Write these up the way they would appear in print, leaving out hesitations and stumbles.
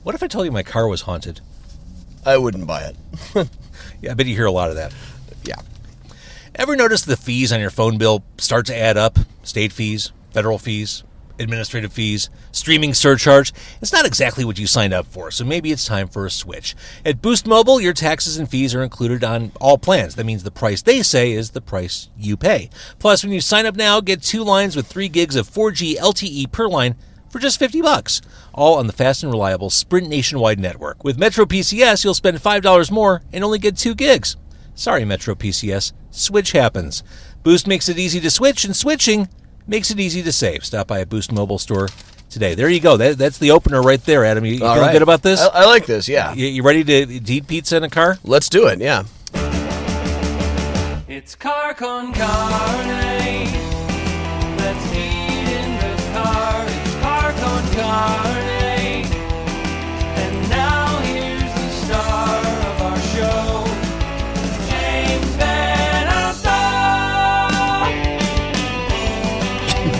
What if I told you my car was haunted? I wouldn't buy it. Yeah, I bet you hear a lot of that. Yeah. Ever notice the fees on your phone bill start to add up? State fees, federal fees, administrative fees, streaming surcharge. It's not exactly what you signed up for, so maybe it's time for a switch. At Boost Mobile, your taxes and fees are included on all plans. That means the price they say is the price you pay. Plus, when you sign up now, get 2 lines with 3 gigs of 4G LTE per line for just $50, all on the fast and reliable Sprint nationwide network. With Metro PCS, you'll spend $5 more and only get 2 gigs. Sorry, Metro PCS. Switch happens. Boost makes it easy to switch, and switching makes it easy to save. Stop by a Boost Mobile store today. There you go. That's the opener right there, Adam. You feeling good about this? I like this, yeah. You ready to eat pizza in a car? Let's do it, yeah. It's car con carne. Let's eat in the car. It's car con carne. And now here's the star of our show, James Van Alstyne.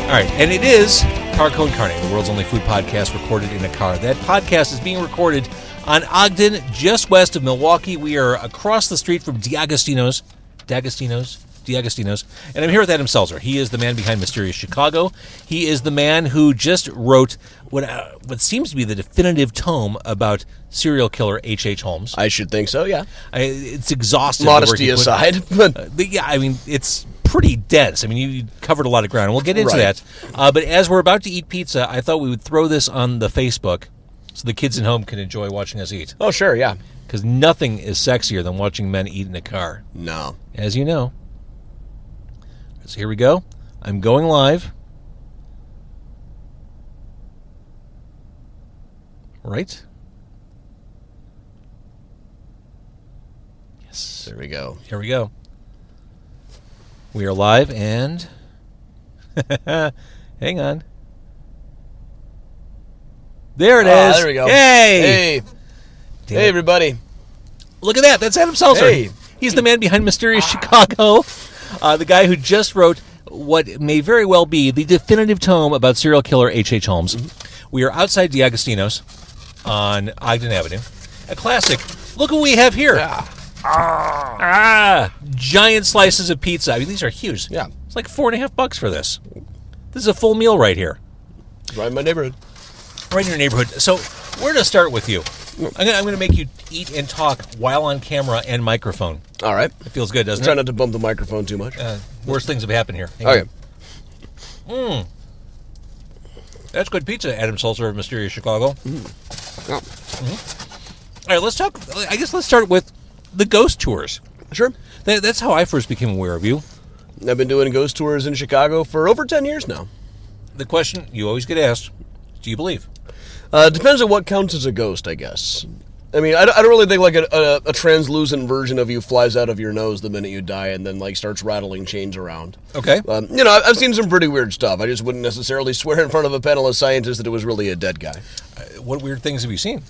All right, and it is Car Con Carne, the world's only food podcast recorded in a car. That podcast is being recorded on Ogden, just west of Milwaukee. We are across the street from D'Agostino's, and I'm here with Adam Selzer. He is the man behind Mysterious Chicago. He is the man who just wrote what seems to be the definitive tome about serial killer H.H. Holmes. I should think so, yeah. It's exhaustive. Modesty aside. Yeah, I mean, it's pretty dense. I mean, you covered a lot of ground, and we'll get into that. But as we're about to eat pizza, I thought we would throw this on the Facebook so the kids at home can enjoy watching us eat. Oh, sure, yeah. Because nothing is sexier than watching men eat in a car. No. As you know. So here we go. I'm going live. Right? Yes. There we go. Here we go. We are live and... Hang on. There it is. There we go. Hey! Hey, everybody. Look at that. That's Adam Selzer. Hey. He's the man behind Mysterious Chicago. The guy who just wrote what may very well be the definitive tome about serial killer H.H. Holmes. Mm-hmm. We are outside D'Agostino's on Ogden Avenue. A classic. Look what we have here. Giant slices of pizza. I mean, these are huge. Yeah. It's like $4.50 for this. This is a full meal right here. Right in my neighborhood. Right in your neighborhood. So, where to start with you? I'm going to make you eat and talk while on camera and microphone. All right. It feels good, doesn't Try it? not to bump the microphone too much. Worst things have happened here. Okay. That's good pizza, Adam Selzer of Mysterious Chicago. Yeah. All right, let's talk. I guess let's start with the ghost tours. Sure. That's how I first became aware of you. I've been doing ghost tours in Chicago for over 10 years now. The question you always get asked, do you believe? Depends on what counts as a ghost, I guess. I mean, I don't really think like a translucent version of you flies out of your nose the minute you die and then like starts rattling chains around. Okay. I've seen some pretty weird stuff. I just wouldn't necessarily swear in front of a panel of scientists that it was really a dead guy. What weird things have you seen?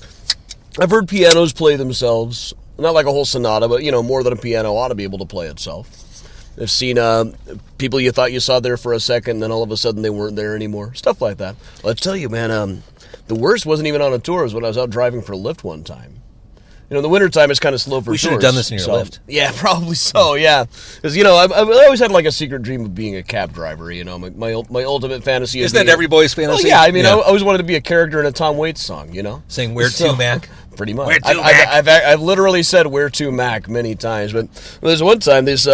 I've heard pianos play themselves. Not like a whole sonata, but, more than a piano ought to be able to play itself. I've seen people you thought you saw there for a second, then all of a sudden they weren't there anymore. Stuff like that. Well, I tell you, man, the worst wasn't even on a tour. It was when I was out driving for Lyft one time. In the wintertime, it's kind of slow for tours. We should have done this in your Lyft. Yeah, probably so, yeah. Because, I always had like a secret dream of being a cab driver, My ultimate fantasy is... Isn't that every boy's fantasy? Oh, yeah, I always wanted to be a character in a Tom Waits song, Saying, where to, Mac? Pretty much. Where to, Mac? I've literally said, where to, Mac, many times. But there's one time, this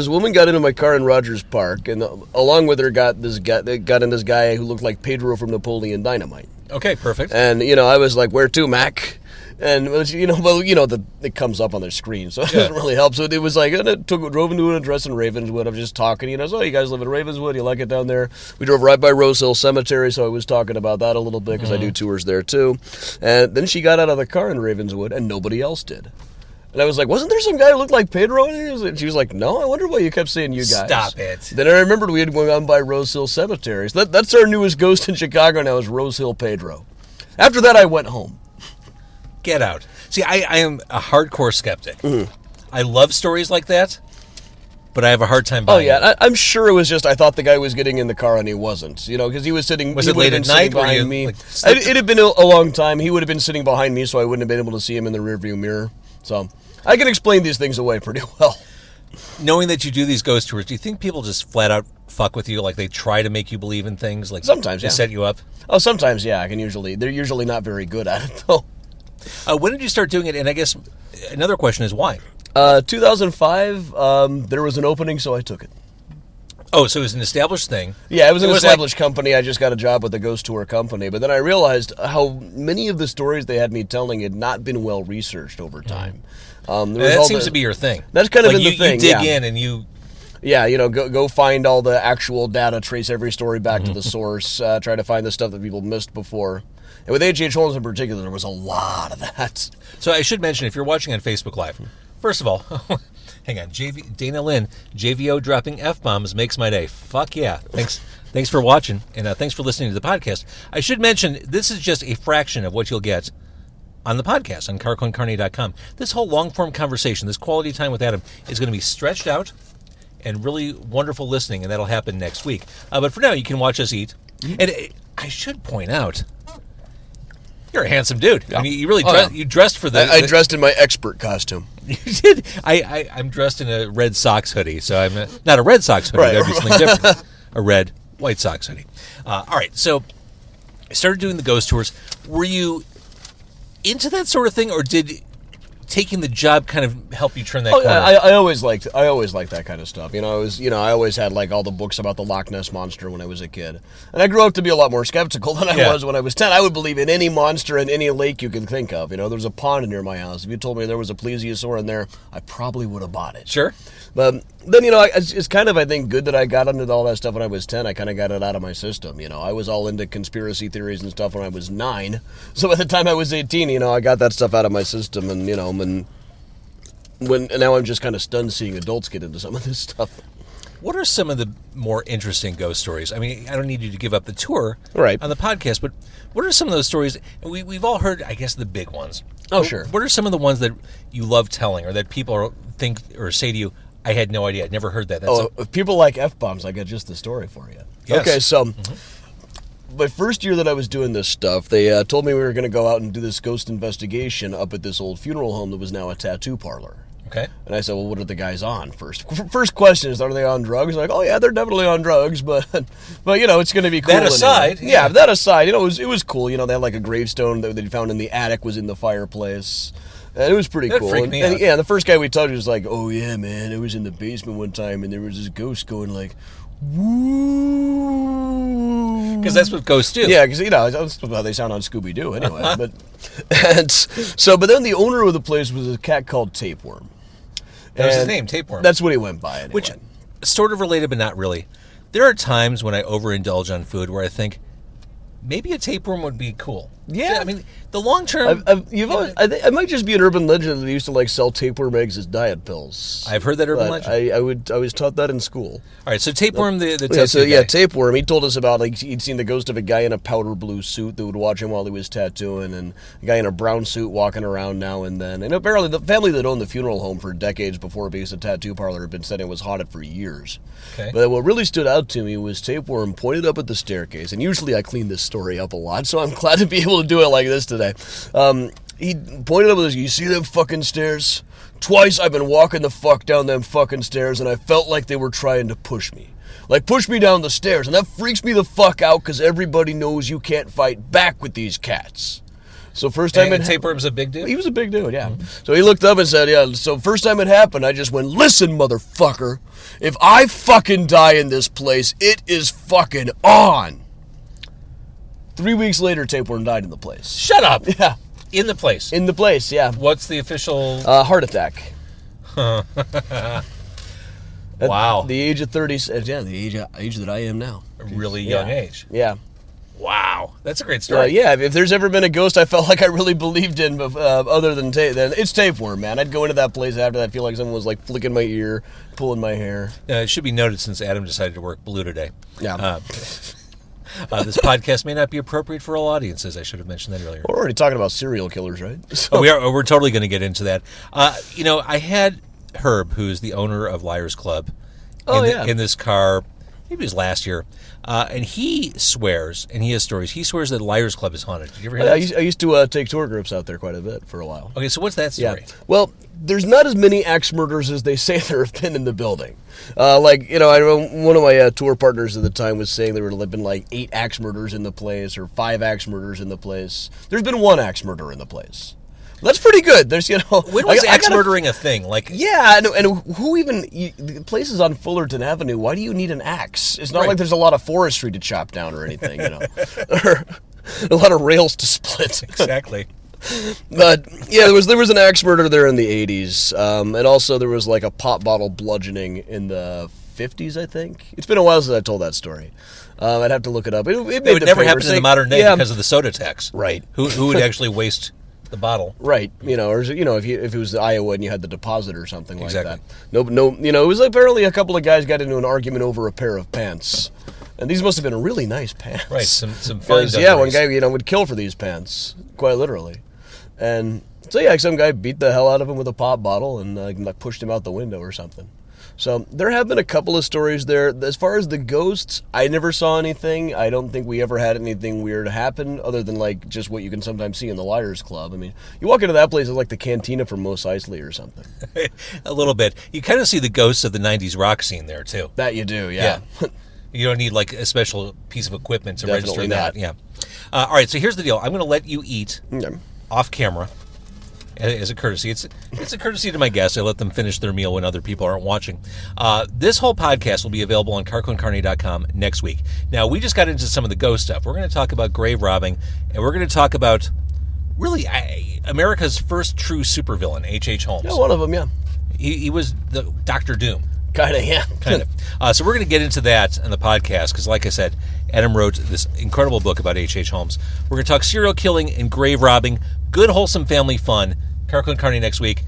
woman got into my car in Rogers Park, and along with her got in this guy who looked like Pedro from Napoleon Dynamite. Okay, perfect. And, I was like, where to, Mac? And, it comes up on their screen, so it doesn't really help. So it was like, drove into an address in Ravenswood. I was just talking, so you guys live in Ravenswood, you like it down there? We drove right by Rose Hill Cemetery, so I was talking about that a little bit, because I do tours there, too. And then she got out of the car in Ravenswood, and nobody else did. And I was like, wasn't there some guy who looked like Pedro? And she was like, no, I wonder why you kept saying you guys. Stop it. Then I remembered we had gone by Rose Hill Cemetery. So that's our newest ghost in Chicago now, is Rose Hill Pedro. After that, I went home. Get out. See, I am a hardcore skeptic. Mm-hmm. I love stories like that, but I have a hard time Oh buying it. yeah, I'm sure it was just I thought the guy was getting in the car and he wasn't. Because he was sitting. Was he it would late have at been sitting night? Were behind you, me? like, It had been a long time. He would have been sitting behind me, so I wouldn't have been able to see him in the rearview mirror. So I can explain these things away pretty well. Knowing that you do these ghost tours, do you think people just flat out fuck with you? Like they try to make you believe in things? Like Sometimes, to yeah. set you up? Oh, sometimes, yeah. They're usually not very good at it though. When did you start doing it? And I guess another question is why? 2005, there was an opening, so I took it. Oh, so it was an established thing. Yeah, it was an like- established company. I just got a job with the ghost tour company. But then I realized how many of the stories they had me telling had not been well researched over time. That seems to be your thing. That's kind of like been the thing, You dig yeah. in and you... Yeah, go find all the actual data, trace every story back to the source, try to find the stuff that people missed before. And with H.H. Holmes in particular, there was a lot of that. So I should mention, if you're watching on Facebook Live, first of all, hang on, Dana Lynn, JVO dropping F-bombs makes my day. Fuck yeah. Thanks for watching, and thanks for listening to the podcast. I should mention, this is just a fraction of what you'll get on the podcast, on carconcarne.com. This whole long-form conversation, this quality time with Adam, is going to be stretched out and really wonderful listening, and that'll happen next week. But for now, you can watch us eat. And I should point out, you're a handsome dude. Yeah. I mean, you really you dressed for the... I dressed in my expert costume. You did. I'm dressed in a Red Sox hoodie, so I'm not a Red Sox hoodie. Right. That'd be something different. A red White Sox hoodie. All right, so I started doing the ghost tours. Were you into that sort of thing, or did taking the job kind of help you turn that corner? I always liked that kind of stuff. I always had like all the books about the Loch Ness monster when I was a kid, and I grew up to be a lot more skeptical than I was when I was 10. I would believe in any monster in any lake you can think of. There was a pond near my house. If you told me there was a plesiosaur in there, I probably would have bought it. Sure. But then, it's kind of, I think, good that I got into all that stuff when I was 10. I kind of got it out of my system. I was all into conspiracy theories and stuff when I was 9. So by the time I was 18, I got that stuff out of my system. And, and now I'm just kind of stunned seeing adults get into some of this stuff. What are some of the more interesting ghost stories? I mean, I don't need you to give up the tour Right. on the podcast, but what are some of those stories? We've all heard, I guess, the big ones. Oh, sure. What are some of the ones that you love telling, or that people think or say to you, I had no idea, I'd never heard that? If people like F-bombs, I got just the story for you. Yes. Okay, so my first year that I was doing this stuff, they told me we were going to go out and do this ghost investigation up at this old funeral home that was now a tattoo parlor. Okay. And I said, well, what are the guys on first? First question is, are they on drugs? Like, oh, yeah, they're definitely on drugs, but it's going to be cool. That aside. Anyway. Yeah, that aside, it was cool. They had like a gravestone that they found in the attic was in the fireplace. And it was pretty cool. Freaked me out. Yeah, the first guy we talked to was like, oh, yeah, man, it was in the basement one time, and there was this ghost going like, woo. Because that's what ghosts do. Yeah, because, that's how they sound on Scooby-Doo anyway. But then the owner of the place was a cat called Tapeworm. That was his And name, Tapeworm. That's what he went by anyway. Which, sort of related, but not really. There are times when I overindulge on food where I think, maybe a tapeworm would be cool. Yeah. I mean, the long term... I think it might just be an urban legend that they used to sell tapeworm eggs as diet pills. I've heard that urban But legend. I was taught that in school. All right, so Tapeworm, the Yeah, tattoo guy. Tapeworm. He told us about he'd seen the ghost of a guy in a powder blue suit that would watch him while he was tattooing, and a guy in a brown suit walking around now and then. And apparently, the family that owned the funeral home for decades before, because the tattoo parlor had been said it was haunted for years. Okay. But what really stood out to me was Tapeworm pointed up at the staircase, and usually I clean this story up a lot, so I'm glad to be able to do it like this today. He pointed up at this. You see them fucking stairs? Twice I've been walking the fuck down them fucking stairs, and I felt like they were trying to push me. Like, push me down the stairs, and that freaks me the fuck out, because everybody knows you can't fight back with these cats. So first time And Tapeworm's a big dude? He was a big dude, yeah. So he looked up and said, yeah, so first time it happened, I just went, listen, motherfucker, if I fucking die in this place, it is fucking on. 3 weeks later, Tapeworm died in the place. Shut up! Yeah. In the place. In the place, yeah. What's the official... Heart attack. Wow. At the age of 30, yeah, the age that I am now. A really young age. Yeah. Wow. That's a great story. Yeah, if there's ever been a ghost I felt like I really believed in, other than then it's Tapeworm, man. I'd go into that place after that, I feel like someone was like flicking my ear, pulling my hair. It should be noted, since Adam decided to work blue today. Yeah. This podcast may not be appropriate for all audiences. I should have mentioned that earlier. We're already talking about serial killers, right? So, We're totally going to get into that. I had Herb, who's the owner of Liars Club, in this car. Maybe it was last year. And he swears, and he has stories, he swears that Liars Club is haunted. Did you ever hear that? I used to take tour groups out there quite a bit for a while. Okay, so what's that story? Yeah. Well, there's not as many axe murders as they say there have been in the building. I know one of my tour partners at the time was saying there had been like 8 axe murders in the place or 5 axe murders in the place. There's been 1 axe murder in the place. That's pretty good. There's, when was axe murdering a thing? Like, yeah, and who even the place is on Fullerton Avenue? Why do you need an axe? It's not like there's a lot of forestry to chop down or anything, or a lot of rails to split. Exactly. But yeah, there was an axe murder there in the 80s, and also there was like a pop bottle bludgeoning in the 50s, I think. It's been a while since I told that story. I'd have to look it up. It would never happen in the modern day because of the soda tax. Right. Who would actually waste the bottle, right? Or if it was Iowa and you had the deposit or something like that. No, it was apparently a couple of guys got into an argument over a pair of pants, and these must have been really nice pants, right? Some fine. Yeah, one guy would kill for these pants, quite literally, and so yeah, some guy beat the hell out of him with a pop bottle and pushed him out the window or something. So there have been a couple of stories there. As far as the ghosts, I never saw anything. I don't think we ever had anything weird happen other than like just what you can sometimes see in the Liars Club. I mean, you walk into that place, it's like the cantina from Mos Eisley or something. A little bit. You kind of see the ghosts of the 90s rock scene there, too. That you do, yeah. You don't need like a special piece of equipment to Definitely register that. not. Yeah. All right, so here's the deal. I'm going to let you eat off camera. As a courtesy. It's a courtesy to my guests. I let them finish their meal when other people aren't watching. This whole podcast will be available on carconcarne.com next week. Now, we just got into some of the ghost stuff. We're going to talk about grave robbing, and we're going to talk about, really, America's first true supervillain, H.H. Holmes. Yeah, one of them, yeah. He was the Dr. Doom. Kind of, yeah. Kind of. So we're going to get into that in the podcast, because like I said, Adam wrote this incredible book about H.H. Holmes. We're going to talk serial killing and grave robbing, good, wholesome family fun. Carco and Carney next week.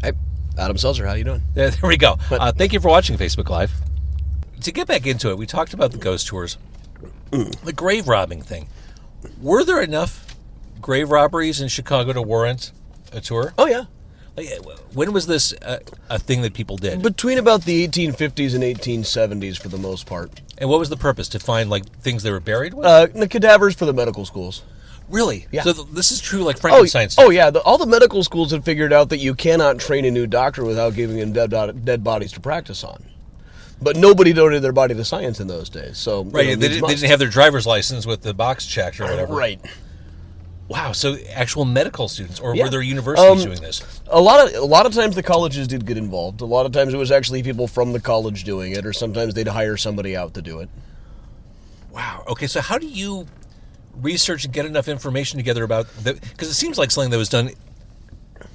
Hey, Adam Selzer, how you doing? There we go. Thank you for watching Facebook Live. To get back into it, we talked about the ghost tours. The grave robbing thing. Were there enough grave robberies in Chicago to warrant a tour? Oh, yeah. When was this a thing that people did? Between about the 1850s and 1870s for the most part. And what was the purpose? To find like things they were buried with? The cadavers for the medical schools. Really? Yeah. So this is true like Frankenstein stuff? Oh, yeah. All the medical schools had figured out that you cannot train a new doctor without giving him dead bodies to practice on. But nobody donated their body to science in those days. So right, they didn't have their driver's license with the box checked or whatever. Right. Wow, so actual medical students, or were there universities doing this? A lot of times the colleges did get involved. A lot of times it was actually people from the college doing it, or sometimes they'd hire somebody out to do it. Wow. Okay, so how do you research and get enough information together about that? Because it seems like something that was done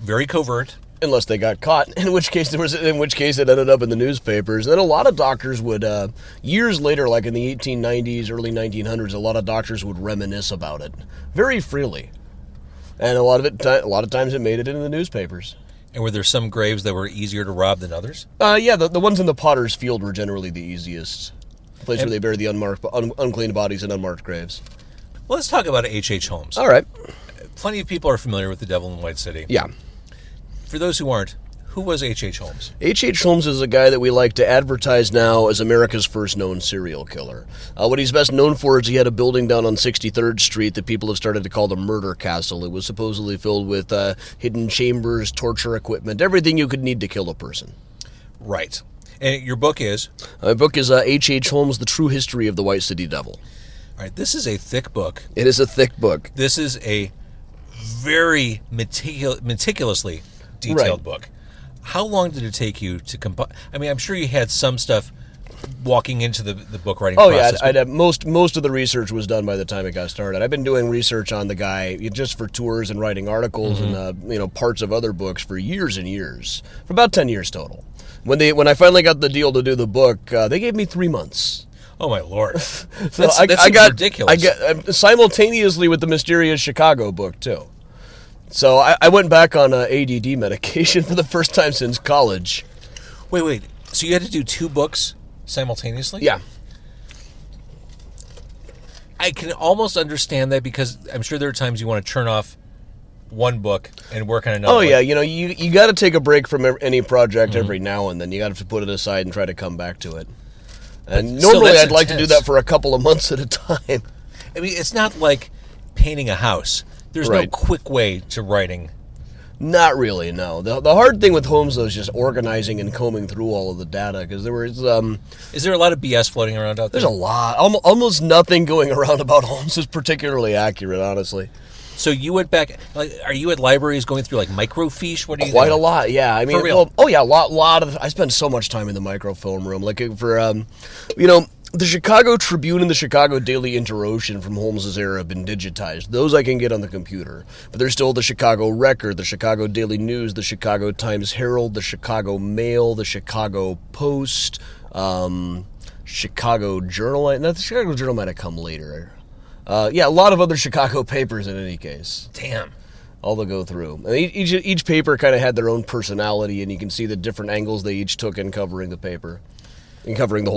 very covert. Unless they got caught, in which case it ended up in the newspapers. And then a lot of doctors would, years later, like in the 1890s, early 1900s, a lot of doctors would reminisce about it very freely, and a lot of times it made it into the newspapers. And were there some graves that were easier to rob than others? Yeah, the ones in the Potter's Field were generally the easiest. The place where they bury the unclean bodies in unmarked graves. Well, let's talk about H.H. Holmes. All right. Plenty of people are familiar with The Devil in White City. Yeah. For those who aren't, who was H.H. Holmes? H.H. Holmes is a guy that we like to advertise now as America's first known serial killer. What he's best known for is he had a building down on 63rd Street that people have started to call the Murder Castle. It was supposedly filled with hidden chambers, torture equipment, everything you could need to kill a person. Right. And your book is? My book is H.H. Holmes, The True History of the White City Devil. All right, this is a thick book. It is a thick book. This is a very meticulously detailed book. How long did it take you to compile? I mean, I'm sure you had some stuff walking into the book writing process. Oh, yeah. Most of the research was done by the time it got started. I've been doing research on the guy just for tours and writing articles and parts of other books for years and years, for about 10 years total. When I finally got the deal to do the book, they gave me 3 months. Oh, my Lord. So that's ridiculous. I got simultaneously with the mysterious Chicago book, too. So I went back on ADD medication for the first time since college. Wait. So you had to do 2 books simultaneously? Yeah. I can almost understand that because I'm sure there are times you want to turn off one book and work on another. Oh, one. yeah. You got to take a break from any project every now and then. You got to put it aside and try to come back to it. And normally I'd like to do that for a couple of months at a time. I mean, it's not like painting a house. There's no quick way to writing. Not really, no. The hard thing with Holmes, though, is just organizing and combing through all of the data, because there was... Is there a lot of BS floating around out there? There's a lot. Almost nothing going around about Holmes is particularly accurate, honestly. So you went back... are you at libraries going through, Microfiche? What are you Quite doing? a lot, yeah. I mean, For real? a lot of... I spend so much time in the microfilm room. The Chicago Tribune and the Chicago Daily Inter-Ocean from Holmes's era have been digitized. Those I can get on the computer. But there's still the Chicago Record, the Chicago Daily News, the Chicago Times-Herald, the Chicago Mail, the Chicago Post, Chicago Journal. No, the Chicago Journal might have come later. A lot of other Chicago papers in any case. Damn. All to go through. And each paper kind of had their own personality, and you can see the different angles they each took in covering the paper. And covering the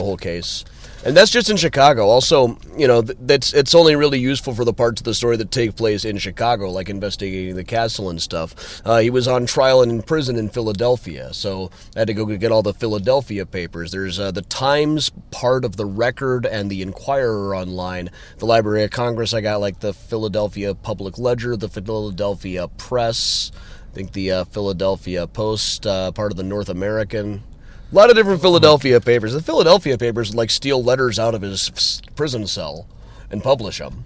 whole case, and that's just in Chicago. Also, it's only really useful for the parts of the story that take place in Chicago, like investigating the castle and stuff. He was on trial and in prison in Philadelphia, so I had to go get all the Philadelphia papers. There's the Times part of the Record and the Inquirer online. The Library of Congress, I got the Philadelphia Public Ledger, the Philadelphia Press, I think the Philadelphia Post, part of the North American. A lot of different Philadelphia papers. The Philadelphia papers would steal letters out of his prison cell and publish them.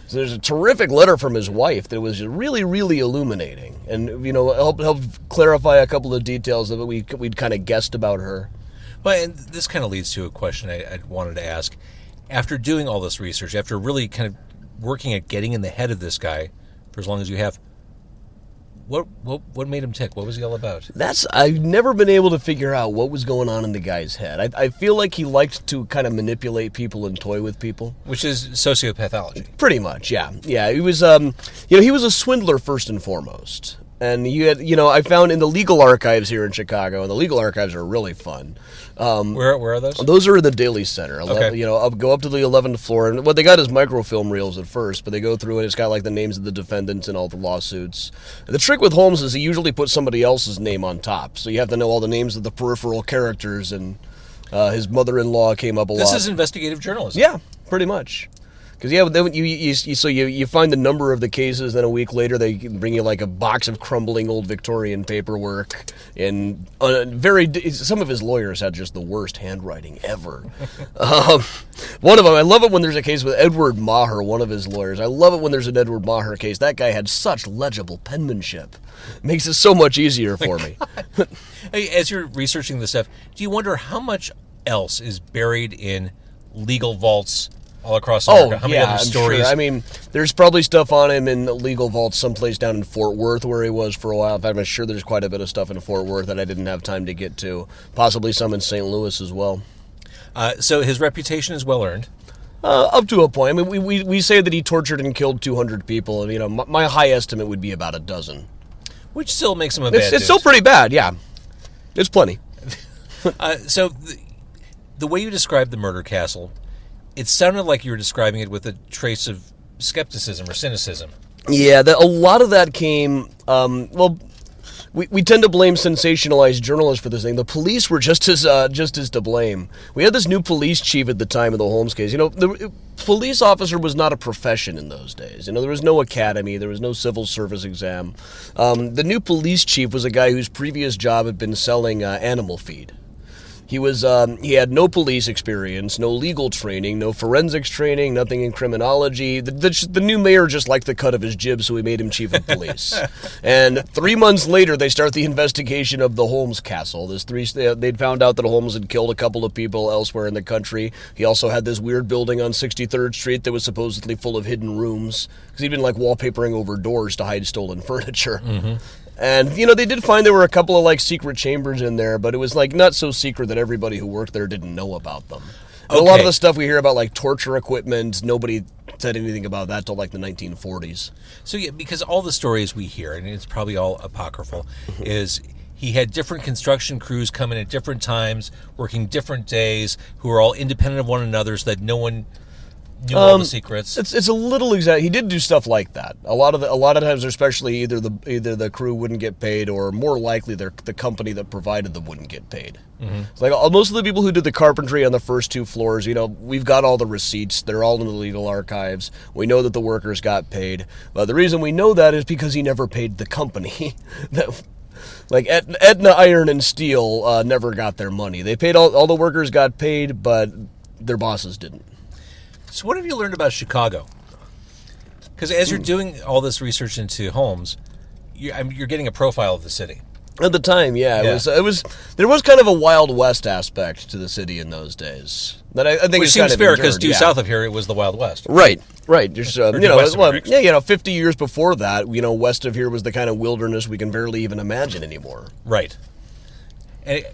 So there's a terrific letter from his wife that was really, really illuminating, and helped clarify a couple of details that we'd kind of guessed about her. Well, and this kind of leads to a question I wanted to ask. After doing all this research, after really kind of working at getting in the head of this guy for as long as you have, What made him tick? What was he all about? I've never been able to figure out what was going on in the guy's head. I feel like he liked to kind of manipulate people and toy with people. Which is sociopathology. Pretty much, yeah. Yeah, he was, he was a swindler first and foremost. And you had, I found in the legal archives here in Chicago, and the legal archives are really fun. Where are those? Those are in the Daily Center. Okay. Go up to the 11th floor, and what they got is microfilm reels at first, but they go through and it's got the names of the defendants and all the lawsuits. And the trick with Holmes is he usually puts somebody else's name on top, so you have to know all the names of the peripheral characters, and his mother-in-law came up a lot. This is investigative journalism. Yeah, pretty much. Because then you find the number of the cases, then a week later they bring you a box of crumbling old Victorian paperwork, and some of his lawyers had just the worst handwriting ever. One of them, I love it when there's a case with Edward Maher, one of his lawyers. I love it when there's an Edward Maher case. That guy had such legible penmanship. Makes it so much easier for me. As you're researching this stuff, do you wonder how much else is buried in legal vaults all across America? How many other stories? Sure. I mean, there's probably stuff on him in the legal vault someplace down in Fort Worth where he was for a while. In fact, I'm sure there's quite a bit of stuff in Fort Worth that I didn't have time to get to. Possibly some in St. Louis as well. So his reputation is well earned. Up to a point. I mean, we say that he tortured and killed 200 people. My high estimate would be about a dozen. Which still makes him a bad dude. It's still pretty bad, yeah. It's plenty. So the way you described the murder castle, it sounded like you were describing it with a trace of skepticism or cynicism. Yeah, a lot of that came, we tend to blame sensationalized journalists for this thing. The police were just as to blame. We had this new police chief at the time of the Holmes case. The police officer was not a profession in those days. There was no academy. There was no civil service exam. The new police chief was a guy whose previous job had been selling animal feed. He had no police experience, no legal training, no forensics training, nothing in criminology. The new mayor just liked the cut of his jib, so he made him chief of police. And 3 months later, they start the investigation of the Holmes Castle. They'd found out that Holmes had killed a couple of people elsewhere in the country. He also had this weird building on 63rd Street that was supposedly full of hidden rooms, because he'd been wallpapering over doors to hide stolen furniture. Mm-hmm. And, they did find there were a couple of, secret chambers in there, but it was, not so secret that everybody who worked there didn't know about them. Okay. A lot of the stuff we hear about, torture equipment, nobody said anything about that till, the 1940s. So, yeah, because all the stories we hear, and it's probably all apocryphal, is he had different construction crews come in at different times, working different days, who are all independent of one another so that no one Knew all the secrets. It's a little exact. He did do stuff like that. A lot of times, especially either the crew wouldn't get paid, or more likely the company that provided them wouldn't get paid. Mm-hmm. It's like most of the people who did the carpentry on the first 2 floors, we've got all the receipts. They're all in the legal archives. We know that the workers got paid. But the reason we know that is because he never paid the company. Like Aetna Iron and Steel never got their money. They paid all the workers got paid, but their bosses didn't. So what have you learned about Chicago? Because as you're doing all this research into Holmes, you're getting a profile of the city. At the time, yeah. There was kind of a Wild West aspect to the city in those days. That I think Which is seems kind of fair, because endured, south of here, it was the Wild West. Right. Just, west of here, 50 years before that, west of here was the kind of wilderness we can barely even imagine anymore. Right. And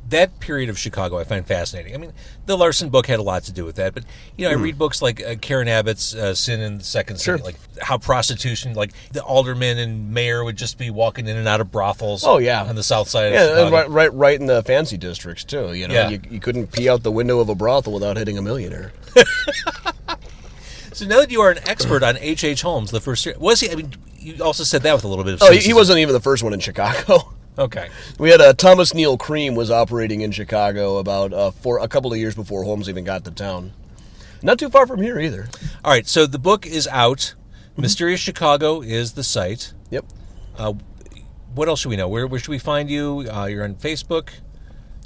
that period of Chicago I find fascinating. I mean, the Larson book had a lot to do with that, but I read books like Karen Abbott's Sin in the Second City, like how prostitution, like the alderman and mayor would just be walking in and out of brothals. Oh yeah, on the south side of Chicago. right in the fancy districts too. You couldn't pee out the window of a brothel without hitting a millionaire. So now that you are an expert on H.H. Holmes, the first was he? I mean, you also said that with a little bit of. Oh, he wasn't even the first one in Chicago. Okay. We had Thomas Neal Cream was operating in Chicago about for a couple of years before Holmes even got to town. Not too far from here either. All right, so the book is out. Mysterious Chicago is the site. Yep. What else should we know? Where should we find you? You're on Facebook.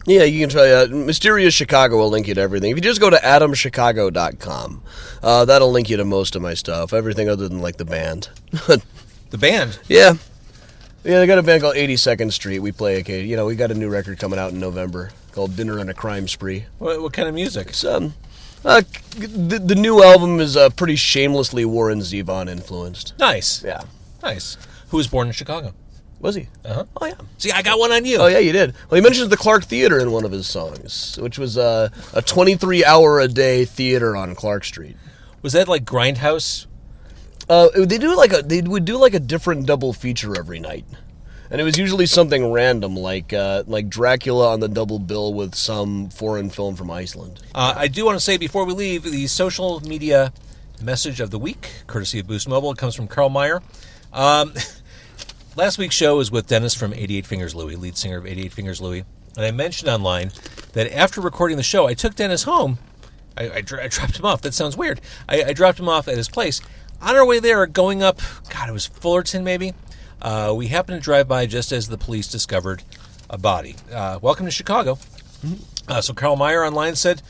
Yeah, you can try Mysterious Chicago will link you to everything. If you just go to adamchicago.com, that'll link you to most of my stuff. Everything other than like the band. The band? Yeah. Yeah, they got a band called 82nd Street. We play occasionally. We got a new record coming out in November called Dinner on a Crime Spree. What kind of music? It's, the new album is pretty shamelessly Warren Zevon influenced. Nice. Yeah. Nice. Who was born in Chicago? Was he? Uh-huh. Oh, yeah. See, I got one on you. Oh, yeah, you did. Well, he mentions the Clark Theater in one of his songs, which was a 23-hour-a-day theater on Clark Street. Was that like Grindhouse? They would do like a different double feature every night, and it was usually something random, like Dracula on the double bill with some foreign film from Iceland. I do want to say before we leave, the social media message of the week, courtesy of Boost Mobile, it comes from Carl Meyer. Last week's show was with Dennis from 88 Fingers Louie, lead singer of 88 Fingers Louie, and I mentioned online that after recording the show, I took Dennis home. I dropped him off. That sounds weird. I dropped him off at his place. On our way there, going up, it was Fullerton maybe, we happened to drive by just as the police discovered a body. Welcome to Chicago. So Carl Meyer online said,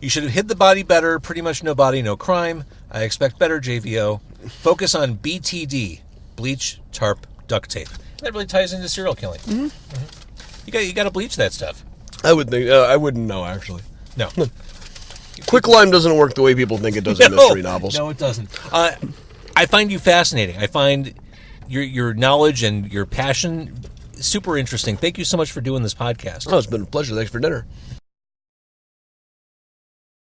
you should have hid the body better. Pretty much no body, no crime. I expect better, JVO. Focus on BTD, bleach, tarp, duct tape. That really ties into serial killing. Mm-hmm. Mm-hmm. You got to bleach that stuff. I would think. I wouldn't know, actually. No. Quicklime doesn't work the way people think it does in mystery novels. No, it doesn't. I find you fascinating. I find your knowledge and your passion super interesting. Thank you so much for doing this podcast. Oh, it's been a pleasure. Thanks for dinner.